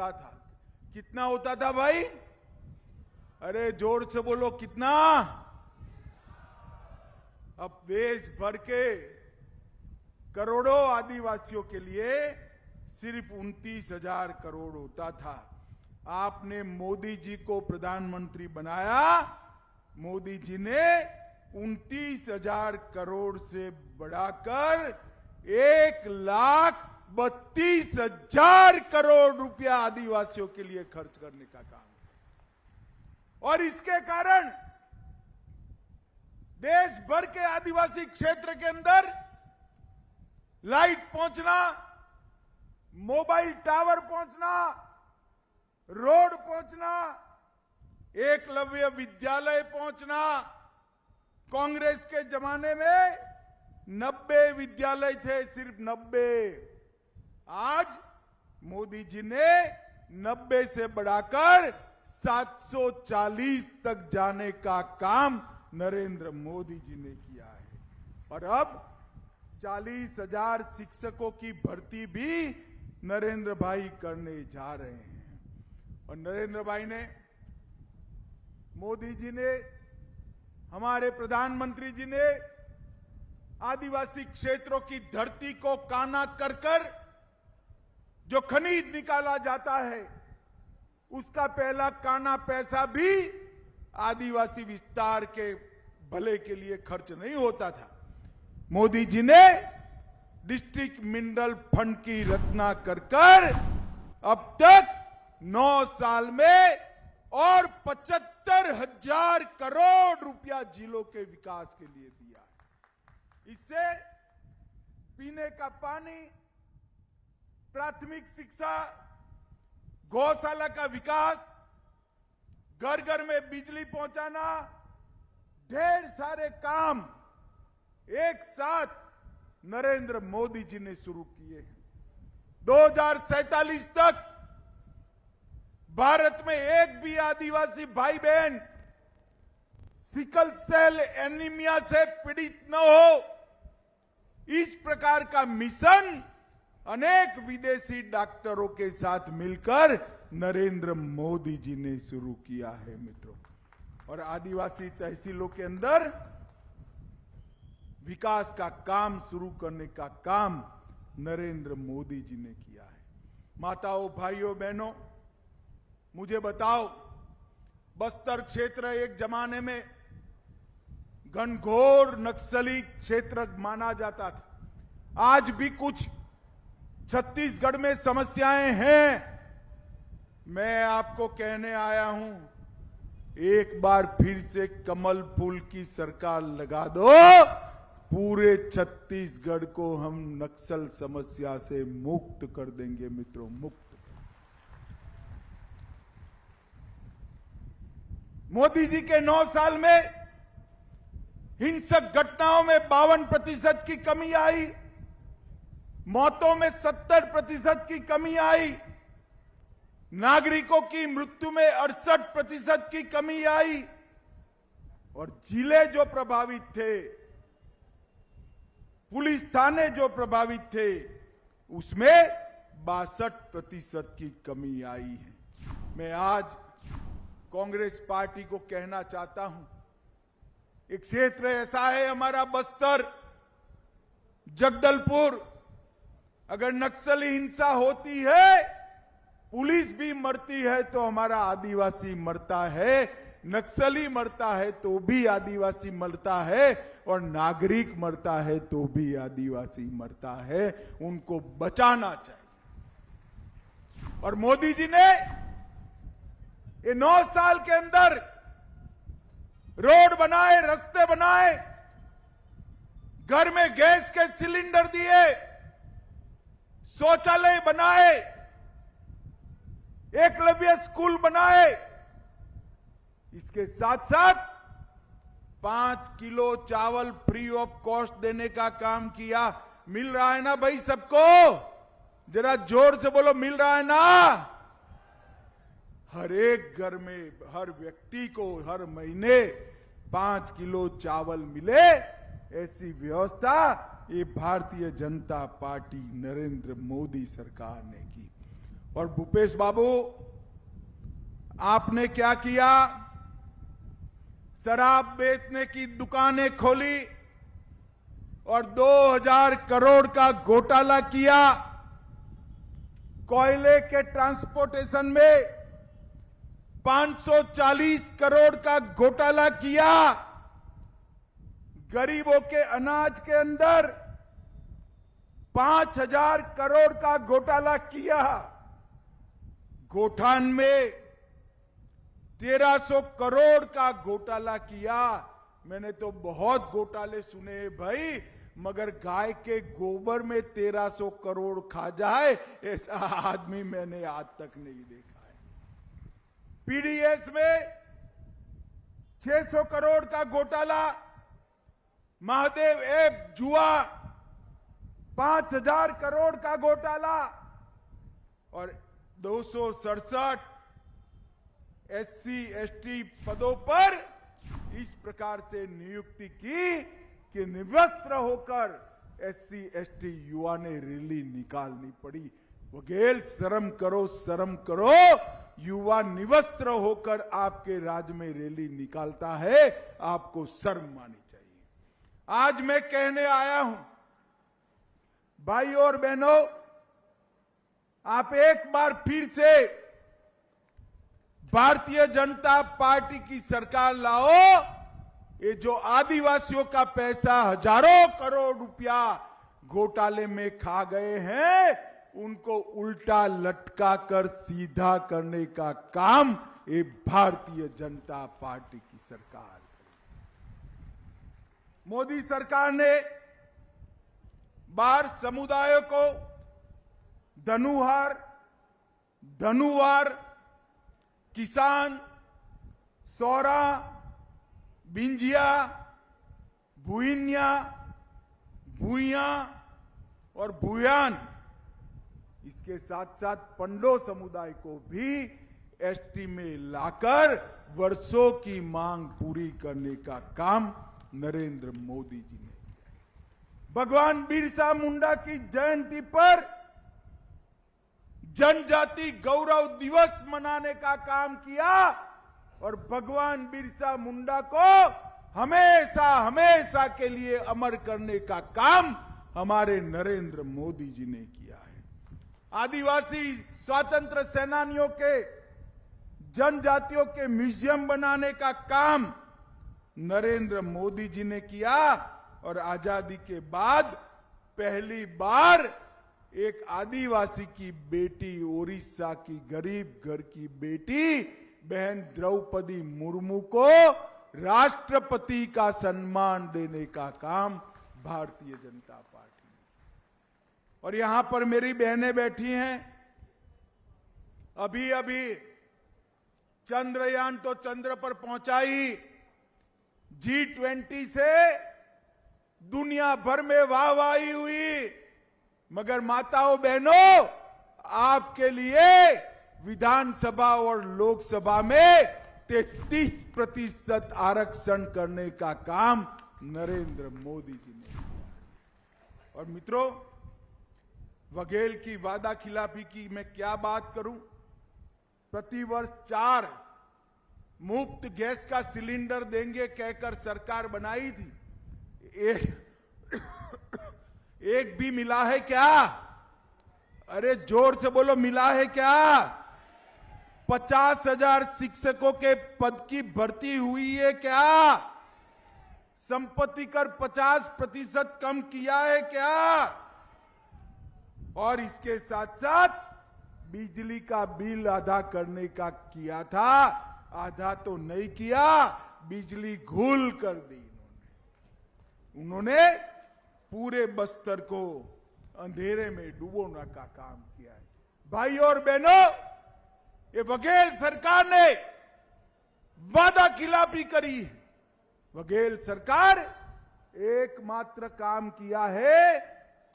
होता था। कितना होता था भाई? अरे जोर से बोलो, कितना? अब देश भर के करोड़ों आदिवासियों के लिए सिर्फ 29,000 करोड़ होता था। आपने मोदी जी को प्रधानमंत्री बनाया, मोदी जी ने 29,000 करोड़ से बढ़ाकर 1,32,000 करोड़ रुपया आदिवासियों के लिए खर्च करने का काम किया। और इसके कारण देश भर के आदिवासी क्षेत्र के अंदर लाइट पहुंचना, मोबाइल टावर पहुंचना, रोड पहुंचना, एकलव्य विद्यालय पहुंचना। कांग्रेस के जमाने में 90 विद्यालय थे, सिर्फ 90। आज मोदी जी ने 90 से बढ़ाकर 740 तक जाने का काम नरेंद्र मोदी जी ने किया है। और अब 40,000 शिक्षकों की भर्ती भी नरेंद्र भाई करने जा रहे हैं। और नरेंद्र भाई ने, मोदी जी ने, हमारे प्रधानमंत्री जी ने आदिवासी क्षेत्रों की धरती को काना कर कर जो खनिज निकाला जाता है, उसका पहला काना पैसा भी आदिवासी विस्तार के भले के लिए खर्च नहीं होता था। मोदी जी ने डिस्ट्रिक्ट मिनरल फंड की रचना कर कर अब तक 9 साल में और 75,000 करोड़ रुपया जिलों के विकास के लिए दिया है। इससे पीने का पानी, प्राथमिक शिक्षा, गौशाला का विकास, घर घर में बिजली पहुंचाना, ढेर सारे काम एक साथ नरेंद्र मोदी जी ने शुरू किए हैं। 2047 तक भारत में एक भी आदिवासी भाई बहन सिकल सेल एनीमिया से पीड़ित न हो, इस प्रकार का मिशन अनेक विदेशी डॉक्टरों के साथ मिलकर नरेंद्र मोदी जी ने शुरू किया है मित्रों। और आदिवासी तहसीलों के अंदर विकास का काम शुरू करने का काम नरेंद्र मोदी जी ने किया है। माताओं, भाइयों, बहनों, मुझे बताओ, बस्तर क्षेत्र एक जमाने में घनघोर नक्सली क्षेत्र माना जाता था। आज भी कुछ छत्तीसगढ़ में समस्याएं हैं। मैं आपको कहने आया हूं, एक बार फिर से कमल फूल की सरकार लगा दो, पूरे छत्तीसगढ़ को हम नक्सल समस्या से मुक्त कर देंगे मित्रों, मुक्त। मोदी जी के 9 साल में हिंसक घटनाओं में 52% की कमी आई, मौतों में 70% की कमी आई, नागरिकों की मृत्यु में 68% की कमी आई, और जिले जो प्रभावित थे, पुलिस थाने जो प्रभावित थे, उसमें 62% की कमी आई है। मैं आज कांग्रेस पार्टी को कहना चाहता हूं, एक क्षेत्र ऐसा है हमारा बस्तर, जगदलपुर, अगर नक्सली हिंसा होती है, पुलिस भी मरती है तो हमारा आदिवासी मरता है, नक्सली मरता है तो भी आदिवासी मरता है, और नागरिक मरता है तो भी आदिवासी मरता है। उनको बचाना चाहिए। और मोदी जी ने ये 9 साल के अंदर रोड बनाए, रास्ते बनाए, घर में गैस के सिलेंडर दिए, शौचालय बनाए, एकलव्य स्कूल बनाए। इसके साथ साथ 5 किलो चावल फ्री ऑफ कॉस्ट देने का काम किया। मिल रहा है ना भाई सबको? जरा जोर से बोलो, मिल रहा है ना? हर एक घर में हर व्यक्ति को हर महीने 5 किलो चावल मिले, ऐसी व्यवस्था ये भारतीय जनता पार्टी नरेंद्र मोदी सरकार ने की। और भूपेश बाबू, आपने क्या किया? शराब बेचने की दुकानें खोली और 2000 करोड़ का घोटाला किया। कोयले के ट्रांसपोर्टेशन में 540 करोड़ का घोटाला किया। गरीबों के अनाज के अंदर 5000 करोड़ का घोटाला किया। गोठान में 1300 करोड़ का घोटाला किया। मैंने तो बहुत घोटाले सुने हैं भाई, मगर गाय के गोबर में 1300 करोड़ खा जाए ऐसा आदमी मैंने आज तक नहीं देखा है। पीडीएस में 600 करोड़ का घोटाला, महादेव ऐप जुआ 5000 करोड़ का घोटाला और 267 SC/ST पदों पर इस प्रकार से नियुक्ति की कि निवस्त्र होकर SC/ST युवा ने रैली निकालनी पड़ी। वघेल शर्म करो, शर्म करो। युवा निवस्त्र होकर आपके राज्य में रैली निकालता है, आपको शर्म मानी चाहिए। आज मैं कहने आया हूं, भाइयों और बहनों, आप एक बार फिर से भारतीय जनता पार्टी की सरकार लाओ। ये जो आदिवासियों का पैसा हजारों करोड़ रुपया घोटाले में खा गए हैं, उनको उल्टा लटका कर सीधा करने का काम ये भारतीय जनता पार्टी की सरकार करेगी। मोदी सरकार ने बार समुदायों को धनुहार, धनुवार, किसान, सौरा, बिंजिया, भुइन्या, भुइया और भुयान, इसके साथ साथ पंडो समुदाय को भी एसटी में लाकर वर्षों की मांग पूरी करने का काम नरेंद्र मोदी जी ने किया। भगवान बिरसा मुंडा की जयंती पर जनजाति गौरव दिवस मनाने का काम किया और भगवान बिरसा मुंडा को हमेशा हमेशा के लिए अमर करने का काम हमारे नरेंद्र मोदी जी ने किया है। आदिवासी स्वतंत्र सेनानियों के, जनजातियों के म्यूजियम बनाने का काम नरेंद्र मोदी जी ने किया और आजादी के बाद पहली बार एक आदिवासी की बेटी, ओडिशा की गरीब घर की बेटी बहन द्रौपदी मुर्मू को राष्ट्रपति का सम्मान देने का काम भारतीय जनता पार्टी ने। और यहां पर मेरी बहनें बैठी हैं। अभी अभी चंद्रयान तो चंद्र पर पहुंचाई, G20 से दुनिया भर में वाहवाही हुई, मगर माताओं बहनों, आपके लिए विधानसभा और लोकसभा में 33% आरक्षण करने का काम नरेंद्र मोदी जी ने किया। और मित्रों, वघेल की वादा खिलाफी की मैं क्या बात करूं। प्रतिवर्ष 4 मुफ्त गैस का सिलेंडर देंगे कहकर सरकार बनाई थी। एक भी मिला है क्या? अरे जोर से बोलो, मिला है क्या? 50,000 शिक्षकों के पद की भर्ती हुई है क्या? संपत्ति कर 50% कम किया है क्या? और इसके साथ साथ बिजली का बिल आधा करने का किया था, आधा तो नहीं किया, बिजली घूल कर दी उन्होंने पूरे बस्तर को अंधेरे में डुबोने का काम किया है। भाइयों और बहनों, ये बघेल सरकार ने वादा खिलाफी करी है। बघेल सरकार एकमात्र काम किया है,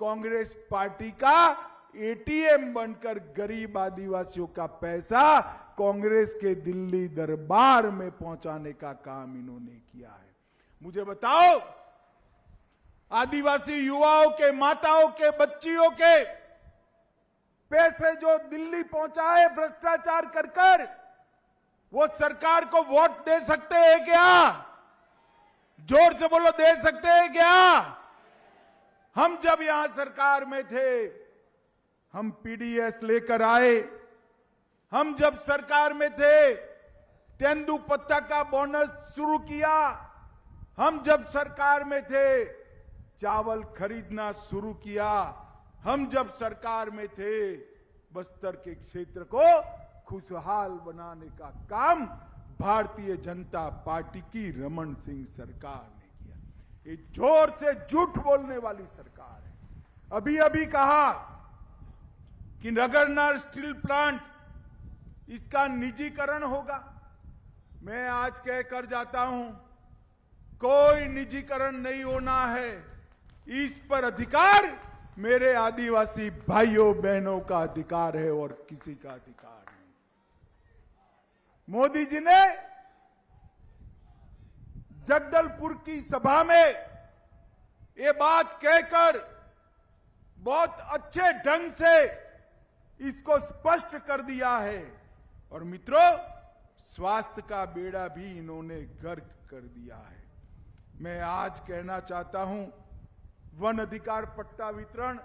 कांग्रेस पार्टी का एटीएम बनकर गरीब आदिवासियों का पैसा कांग्रेस के दिल्ली दरबार में पहुंचाने का काम इन्होंने किया है। मुझे बताओ, आदिवासी युवाओं के, माताओं के, बच्चियों के पैसे जो दिल्ली पहुंचाए भ्रष्टाचार कर कर, वो सरकार को वोट दे सकते हैं क्या? जोर से बोलो, दे सकते हैं क्या? हम जब यहां सरकार में थे, हम पीडीएस लेकर आए। हम जब सरकार में थे, तेंदुपत्ता का बोनस शुरू किया। हम जब सरकार में थे, चावल खरीदना शुरू किया। हम जब सरकार में थे, बस्तर के क्षेत्र को खुशहाल बनाने का काम भारतीय जनता पार्टी की रमन सिंह सरकार ने किया। ये जोर से झूठ बोलने वाली सरकार है। अभी अभी कहा कि नगरनार स्टील प्लांट, इसका निजीकरण होगा। मैं आज कहकर जाता हूं, कोई निजीकरण नहीं होना है। इस पर अधिकार मेरे आदिवासी भाइयों बहनों का अधिकार है और किसी का अधिकार नहीं। मोदी जी ने जगदलपुर की सभा में ये बात कहकर बहुत अच्छे ढंग से इसको स्पष्ट कर दिया है। और मित्रों, स्वास्थ्य का बेड़ा भी इन्होंने गर्क कर दिया है। मैं आज कहना चाहता हूं, वन अधिकार पट्टा वितरण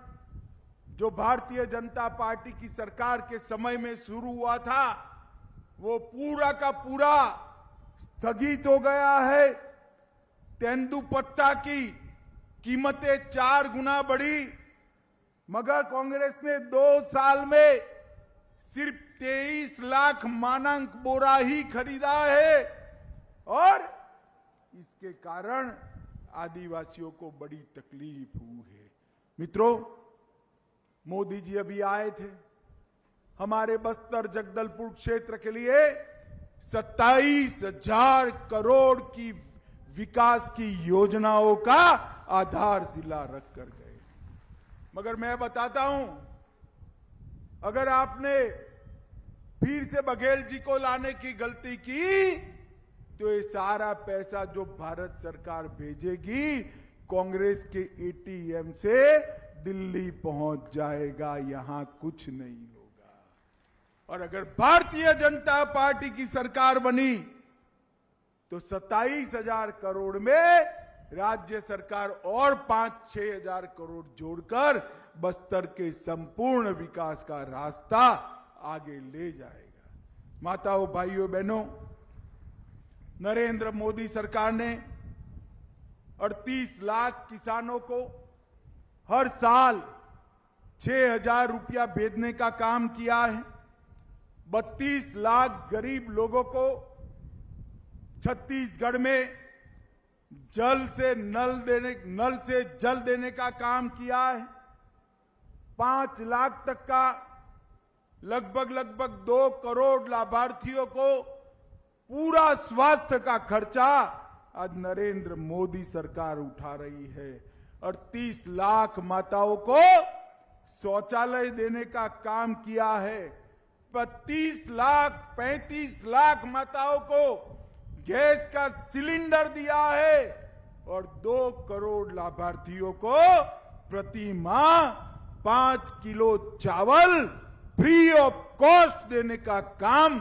जो भारतीय जनता पार्टी की सरकार के समय में शुरू हुआ था, वो पूरा का पूरा स्थगित हो गया है। तेंदुपत्ता की कीमतें 4 गुना बढ़ी, मगर कांग्रेस ने 2 साल में सिर्फ 23 लाख मानक बोरा ही खरीदा है और इसके कारण आदिवासियों को बड़ी तकलीफ हुई है। मित्रों, मोदी जी अभी आए थे, हमारे बस्तर जगदलपुर क्षेत्र के लिए 27,000 करोड़ की विकास की योजनाओं का आधारशिला रख कर गए। मगर मैं बताता हूं, अगर आपने फिर से बघेल जी को लाने की गलती की, तो ये सारा पैसा जो भारत सरकार भेजेगी कांग्रेस के एटीएम से दिल्ली पहुंच जाएगा, यहां कुछ नहीं होगा। और अगर भारतीय जनता पार्टी की सरकार बनी तो 27,000 करोड़ में राज्य सरकार और 5-6 हजार करोड़ जोड़कर बस्तर के संपूर्ण विकास का रास्ता आगे ले जाएगा। माताओं, भाइयों, बहनों, नरेंद्र मोदी सरकार ने 38 लाख किसानों को हर साल 6,000 रुपया भेजने का काम किया है। 32 लाख गरीब लोगों को छत्तीसगढ़ में नल से जल देने का काम किया है। 5 लाख तक का लगभग 2 करोड़ लाभार्थियों को पूरा स्वास्थ्य का खर्चा आज नरेंद्र मोदी सरकार उठा रही है। और 30 लाख माताओं को शौचालय देने का काम किया है। 35 लाख माताओं को गैस का सिलेंडर दिया है और 2 करोड़ लाभार्थियों को प्रति माह 5 किलो चावल फ्री ऑफ कॉस्ट देने का काम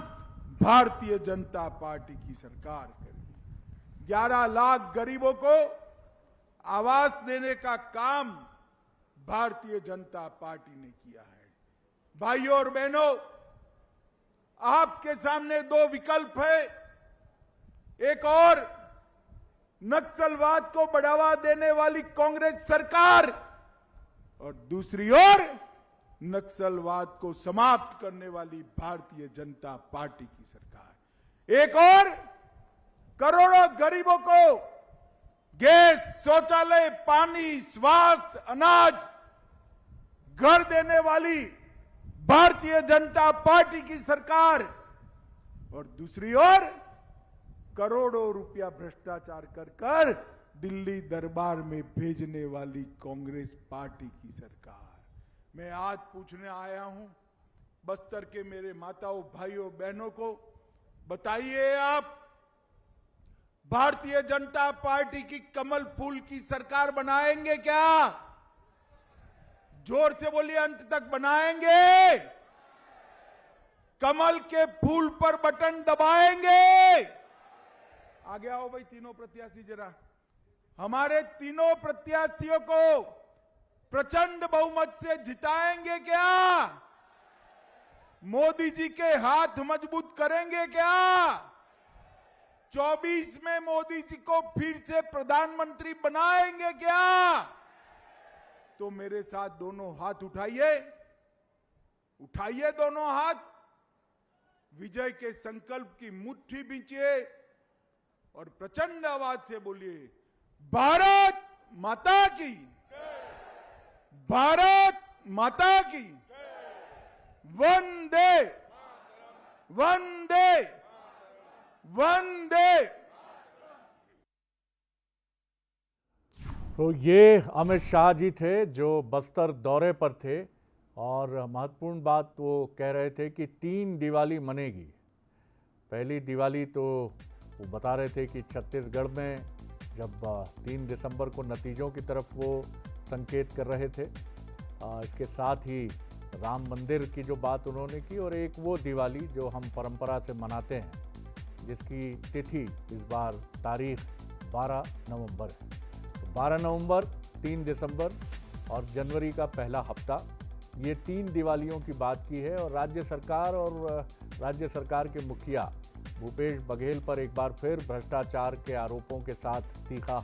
भारतीय जनता पार्टी की सरकार करेगी। 11 लाख गरीबों को आवास देने का काम भारतीय जनता पार्टी ने किया है। भाइयों और बहनों, आपके सामने 2 विकल्प है। एक और नक्सलवाद को बढ़ावा देने वाली कांग्रेस सरकार और दूसरी ओर नक्सलवाद को समाप्त करने वाली भारतीय जनता पार्टी की सरकार। एक और करोड़ों गरीबों को गैस, शौचालय, पानी, स्वास्थ्य, अनाज, घर देने वाली भारतीय जनता पार्टी की सरकार और दूसरी ओर करोड़ों रुपया भ्रष्टाचार कर दिल्ली दरबार में भेजने वाली कांग्रेस पार्टी की सरकार। मैं आज पूछने आया हूं बस्तर के मेरे माताओं, भाइयों, बहनों को, बताइए आप भारतीय जनता पार्टी की कमल फूल की सरकार बनाएंगे क्या? जोर से बोलिए, अंत तक बनाएंगे। कमल के फूल पर बटन दबाएंगे। आगे आओ भाई तीनों प्रत्याशी जरा। हमारे तीनों प्रत्याशियों को प्रचंड बहुमत से जिताएंगे क्या? मोदी जी के हाथ मजबूत करेंगे क्या? 24 में मोदी जी को फिर से प्रधानमंत्री बनाएंगे क्या? तो मेरे साथ दोनों हाथ उठाइए, उठाइए दोनों हाथ, विजय के संकल्प की मुट्ठी बींचिए और प्रचंड आवाज से बोलिए, भारत माता की, भारत माता की, वंदे वंदे वंदे। तो ये अमित शाह जी थे जो बस्तर दौरे पर थे और महत्वपूर्ण बात वो कह रहे थे कि 3 दिवाली मनेगी। पहली दिवाली तो वो बता रहे थे कि छत्तीसगढ़ में जब 3 दिसंबर को नतीजों की तरफ वो संकेत कर रहे थे। इसके साथ ही राम मंदिर की जो बात उन्होंने की और एक वो दिवाली जो हम परंपरा से मनाते हैं, जिसकी तिथि इस बार तारीख 12 नवंबर है। 12 नवंबर, 3 दिसंबर और जनवरी का पहला हफ्ता, ये 3 दिवालियों की बात की है। और राज्य सरकार के मुखिया भूपेश बघेल पर एक बार फिर भ्रष्टाचार के आरोपों के साथ तीखा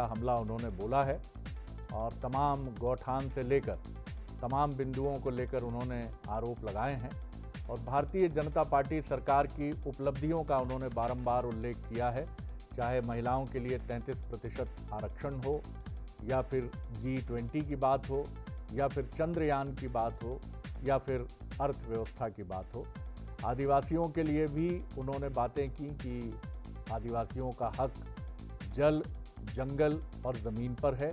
हमला उन्होंने बोला है और तमाम गौठान से लेकर तमाम बिंदुओं को लेकर उन्होंने आरोप लगाए हैं। और भारतीय जनता पार्टी सरकार की उपलब्धियों का उन्होंने बारंबार उल्लेख किया है, चाहे महिलाओं के लिए 33% आरक्षण हो या फिर G20 की बात हो या फिर चंद्रयान की बात हो या फिर अर्थव्यवस्था की बात हो। आदिवासियों के लिए भी उन्होंने बातें की कि आदिवासियों का हक जल, जंगल और ज़मीन पर है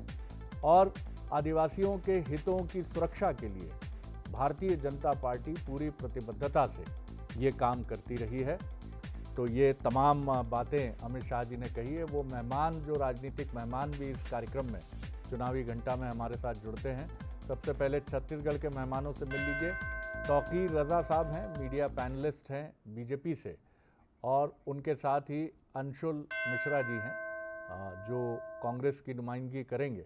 और आदिवासियों के हितों की सुरक्षा के लिए भारतीय जनता पार्टी पूरी प्रतिबद्धता से ये काम करती रही है। तो ये तमाम बातें अमित शाह जी ने कही है। वो मेहमान, जो राजनीतिक मेहमान भी इस कार्यक्रम में चुनावी घंटा में हमारे साथ जुड़ते हैं, सबसे पहले छत्तीसगढ़ के मेहमानों से मिल लीजिए। तौकीर रज़ा साहब हैं, मीडिया पैनलिस्ट हैं बीजेपी से, और उनके साथ ही अंशुल मिश्रा जी हैं जो कांग्रेस की नुमाइंदगी करेंगे।